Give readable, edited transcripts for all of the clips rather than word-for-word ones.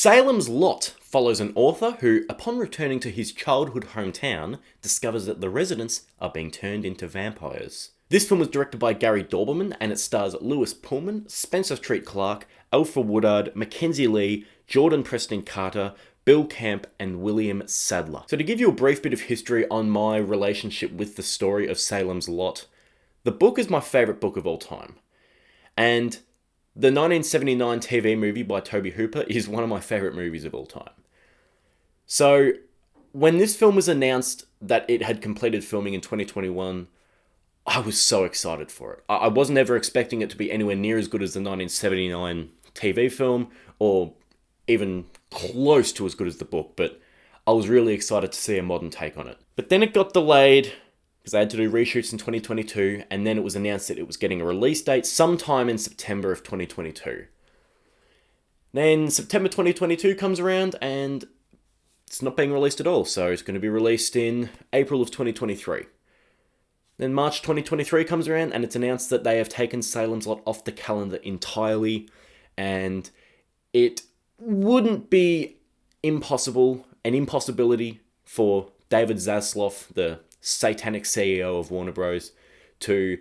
Salem's Lot follows an author who, upon returning to his childhood hometown, discovers that the residents are being turned into vampires. This film was directed by Gary Dauberman and it stars Lewis Pullman, Spencer Treat Clark, Alfred Woodard, Mackenzie Lee, Jordan Preston Carter, Bill Camp, and William Sadler. So to give you a brief bit of history on my relationship with the story of Salem's Lot, the book is my favourite book of all time. And the 1979 TV movie by Tobe Hooper is one of my favourite movies of all time. So when this film was announced that it had completed filming in 2021, I was so excited for it. I wasn't ever expecting it to be anywhere near as good as the 1979 TV film, or even close to as good as the book, but I was really excited to see a modern take on it. But then it got delayed, because they had to do reshoots in 2022, and then it was announced that it was getting a release date sometime in September of 2022. Then September 2022 comes around, and it's not being released at all, so it's going to be released in April of 2023. Then March 2023 comes around and it's announced that they have taken Salem's Lot off the calendar entirely, and it wouldn't be an impossibility for David Zaslav, the satanic CEO of Warner Bros., to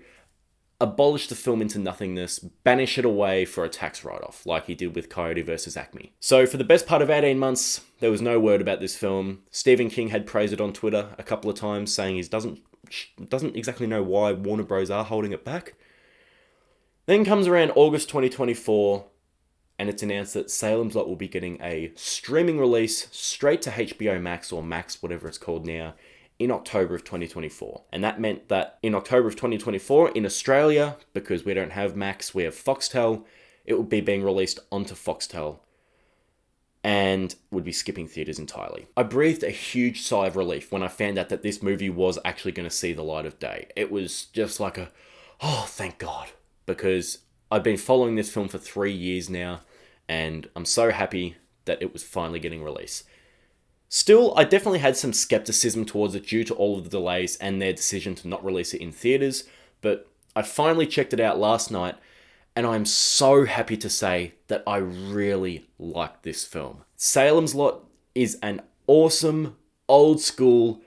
abolish the film into nothingness, banish it away for a tax write-off, like he did with Coyote vs. Acme. So for the best part of 18 months, there was no word about this film. Stephen King had praised it on Twitter a couple of times, saying he doesn't exactly know why Warner Bros. Are holding it back. Then comes around August 2024, and it's announced that Salem's Lot will be getting a streaming release straight to HBO Max, or Max, whatever it's called now, in October of 2024. And that meant that in October of 2024, in Australia, because we don't have Max, we have Foxtel, it would be being released onto Foxtel and would be skipping theaters entirely. I breathed a huge sigh of relief when I found out that this movie was actually going to see the light of day. It was just like oh, thank God, because I've been following this film for 3 years now, and I'm so happy that it was finally getting released. Still, I definitely had some skepticism towards it due to all of the delays and their decision to not release it in theaters, but I finally checked it out last night, and I'm so happy to say that I really like this film. Salem's Lot is an awesome, old-school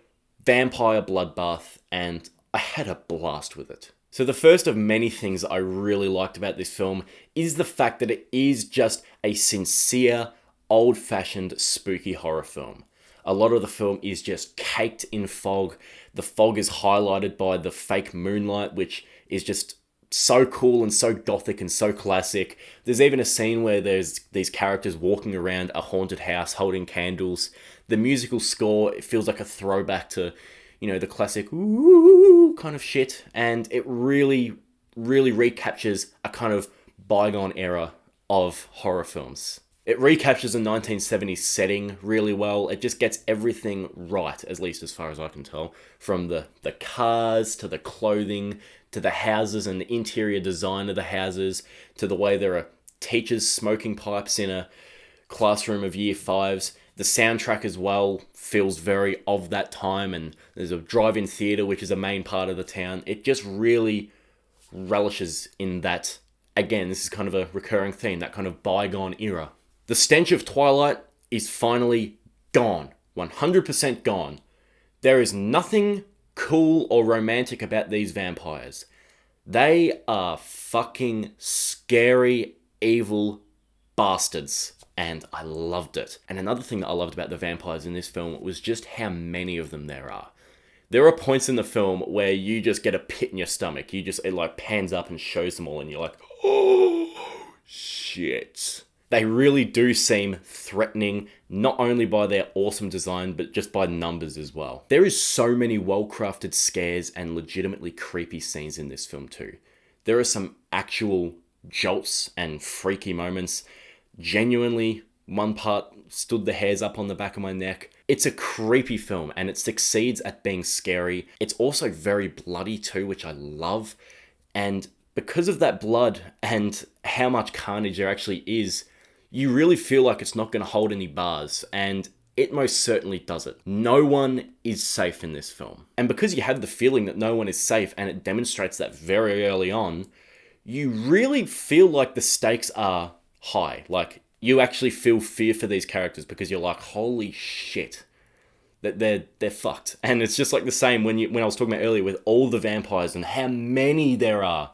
vampire bloodbath, and I had a blast with it. So the first of many things I really liked about this film is the fact that it is just a sincere, old-fashioned, spooky horror film. A lot of the film is just caked in fog. The fog is highlighted by the fake moonlight, which is just so cool and so gothic and so classic. There's even a scene where there's these characters walking around a haunted house holding candles. The musical score, it feels like a throwback to, the classic ooh kind of shit. And it really, really recaptures a kind of bygone era of horror films. It recaptures a 1970s setting really well. It just gets everything right, at least as far as I can tell. From the cars, to the clothing, to the houses and the interior design of the houses, to the way there are teachers smoking pipes in a classroom of year fives. The soundtrack as well feels very of that time, and there's a drive-in theatre, which is a main part of the town. It just really relishes in that, again, this is kind of a recurring theme, that kind of bygone era. The stench of Twilight is finally gone. 100% gone. There is nothing cool or romantic about these vampires. They are fucking scary, evil bastards. And I loved it. And another thing that I loved about the vampires in this film was just how many of them there are. There are points in the film where you just get a pit in your stomach. It like pans up and shows them all and you're like, oh, shit. They really do seem threatening, not only by their awesome design, but just by numbers as well. There is so many well-crafted scares and legitimately creepy scenes in this film too. There are some actual jolts and freaky moments. Genuinely, one part stood the hairs up on the back of my neck. It's a creepy film and it succeeds at being scary. It's also very bloody too, which I love. And because of that blood and how much carnage there actually is, you really feel like it's not going to hold any bars, and it most certainly does it. No one is safe in this film. And because you have the feeling that no one is safe, and it demonstrates that very early on, you really feel like the stakes are high. Like, you actually feel fear for these characters because you're like, holy shit, that they're fucked. And it's just like the same when I was talking about earlier with all the vampires and how many there are.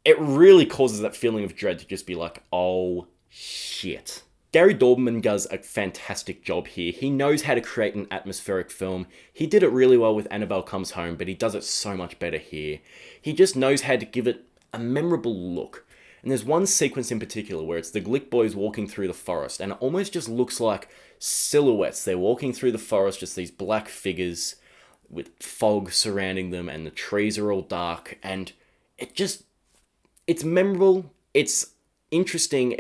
It really causes that feeling of dread to just be like, oh shit. Gary Doberman does a fantastic job here. He knows how to create an atmospheric film. He did it really well with Annabelle Comes Home, but he does it so much better here. He just knows how to give it a memorable look. And there's one sequence in particular where it's the Glick boys walking through the forest, and it almost just looks like silhouettes. They're walking through the forest, just these black figures with fog surrounding them, and the trees are all dark, and it's memorable, it's interesting,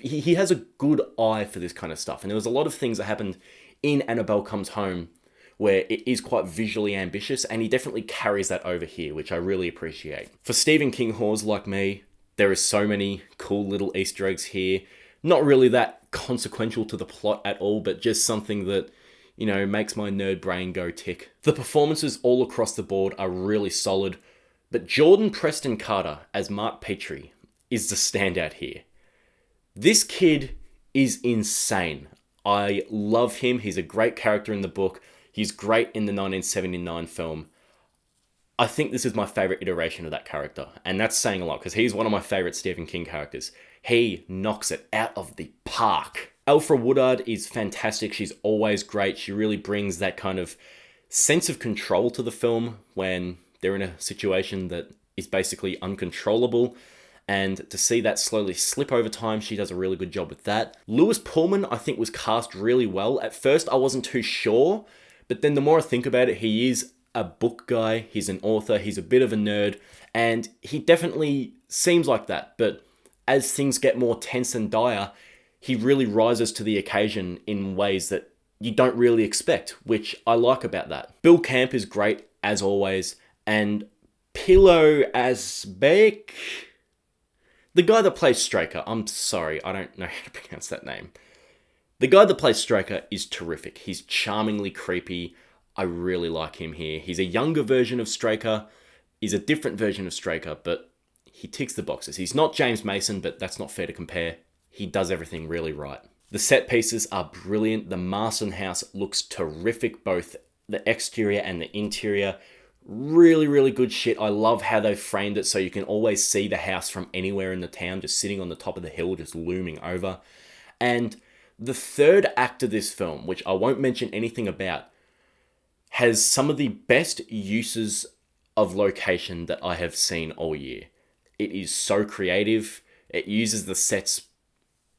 he has a good eye for this kind of stuff. And there was a lot of things that happened in Annabelle Comes Home where it is quite visually ambitious, and he definitely carries that over here, which I really appreciate. For Stephen King whores like me, there is so many cool little Easter eggs here. Not really that consequential to the plot at all, but just something that, you know, makes my nerd brain go tick. The performances all across the board are really solid, but Jordan Preston Carter as Mark Petrie is the standout here. This kid is insane. I love him. He's a great character in the book. He's great in the 1979 film. I think this is my favorite iteration of that character, and that's saying a lot because he's one of my favorite Stephen King characters. He knocks it out of the park. Alfre Woodard is fantastic. She's always great. She really brings that kind of sense of control to the film when they're in a situation that is basically uncontrollable. And to see that slowly slip over time, she does a really good job with that. Lewis Pullman, I think, was cast really well. At first, I wasn't too sure, but then the more I think about it, he is a book guy, he's an author, he's a bit of a nerd, and he definitely seems like that. But as things get more tense and dire, he really rises to the occasion in ways that you don't really expect, which I like about that. Bill Camp is great, as always, and Pillow Asbeck, the guy that plays Straker, I'm sorry, I don't know how to pronounce that name. The guy that plays Straker is terrific. He's charmingly creepy. I really like him here. He's a younger version of Straker. He's a different version of Straker, but he ticks the boxes. He's not James Mason, but that's not fair to compare. He does everything really right. The set pieces are brilliant. The Marston house looks terrific, both the exterior and the interior. Really, really good shit. I love how they've framed it so you can always see the house from anywhere in the town, just sitting on the top of the hill, just looming over. And the third act of this film, which I won't mention anything about, has some of the best uses of location that I have seen all year. It is so creative. It uses the sets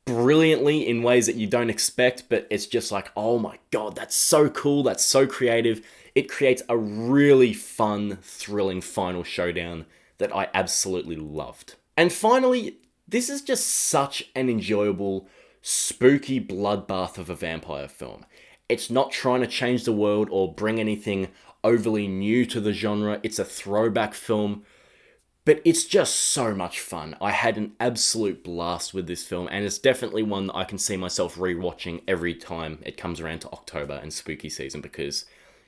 brilliantly in ways that you don't expect, but it's just like, oh my god, that's so cool, that's so creative. It creates a really fun, thrilling final showdown that I absolutely loved. And finally, this is just such an enjoyable, spooky bloodbath of a vampire film. It's not trying to change the world or bring anything overly new to the genre. It's a throwback film, but it's just so much fun. I had an absolute blast with this film, and it's definitely one that I can see myself rewatching every time it comes around to October and spooky season, because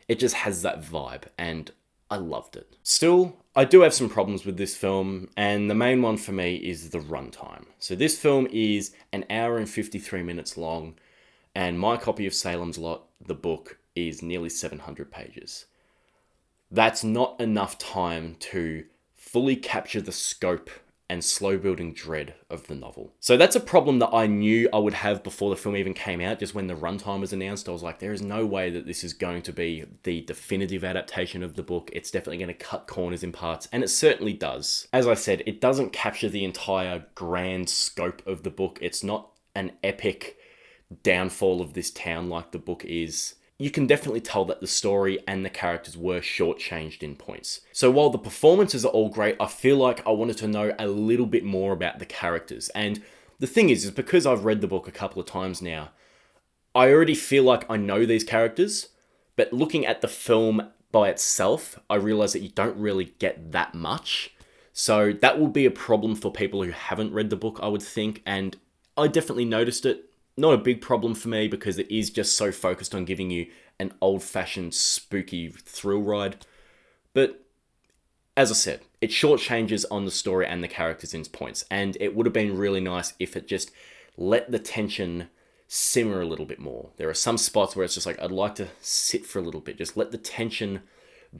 it just has that vibe, and I loved it. Still, I do have some problems with this film, and the main one for me is the runtime. So this film is an hour and 53 minutes long, and my copy of Salem's Lot, the book, is nearly 700 pages. That's not enough time to fully capture the scope and slow-building dread of the novel. So that's a problem that I knew I would have before the film even came out. Just when the runtime was announced, I was like, there is no way that this is going to be the definitive adaptation of the book. It's definitely going to cut corners in parts, and it certainly does. As I said, it doesn't capture the entire grand scope of the book. It's not an epic downfall of this town like the book is. You can definitely tell that the story and the characters were shortchanged in points. So while the performances are all great, I feel like I wanted to know a little bit more about the characters. And the thing is because I've read the book a couple of times now, I already feel like I know these characters, but looking at the film by itself, I realize that you don't really get that much. So that will be a problem for people who haven't read the book, I would think, and I definitely noticed it. Not a big problem for me because it is just so focused on giving you an old-fashioned spooky thrill ride. But as I said, it shortchanges on the story and the characters in points, and it would have been really nice if it just let the tension simmer a little bit more. There are some spots where it's just like, I'd like to sit for a little bit. Just let the tension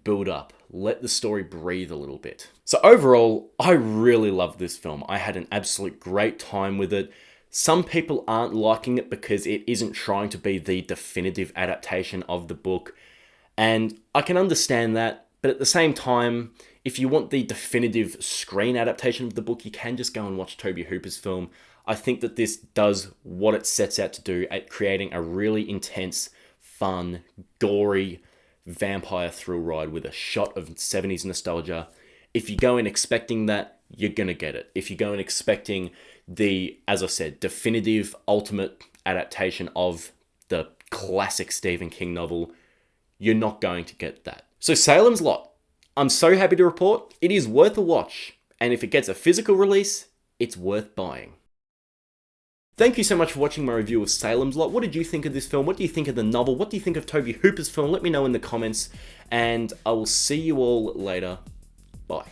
build up. Let the story breathe a little bit. So overall, I really loved this film. I had an absolute great time with it. Some people aren't liking it because it isn't trying to be the definitive adaptation of the book. And I can understand that. But at the same time, if you want the definitive screen adaptation of the book, you can just go and watch Tobe Hooper's film. I think that this does what it sets out to do at creating a really intense, fun, gory vampire thrill ride with a shot of 70s nostalgia. If you go in expecting that, you're going to get it. If you go in expecting the, as I said, definitive, ultimate adaptation of the classic Stephen King novel, you're not going to get that. So Salem's Lot, I'm so happy to report, it is worth a watch. And if it gets a physical release, it's worth buying. Thank you so much for watching my review of Salem's Lot. What did you think of this film? What do you think of the novel? What do you think of Tobe Hooper's film? Let me know in the comments, and I will see you all later. Bye.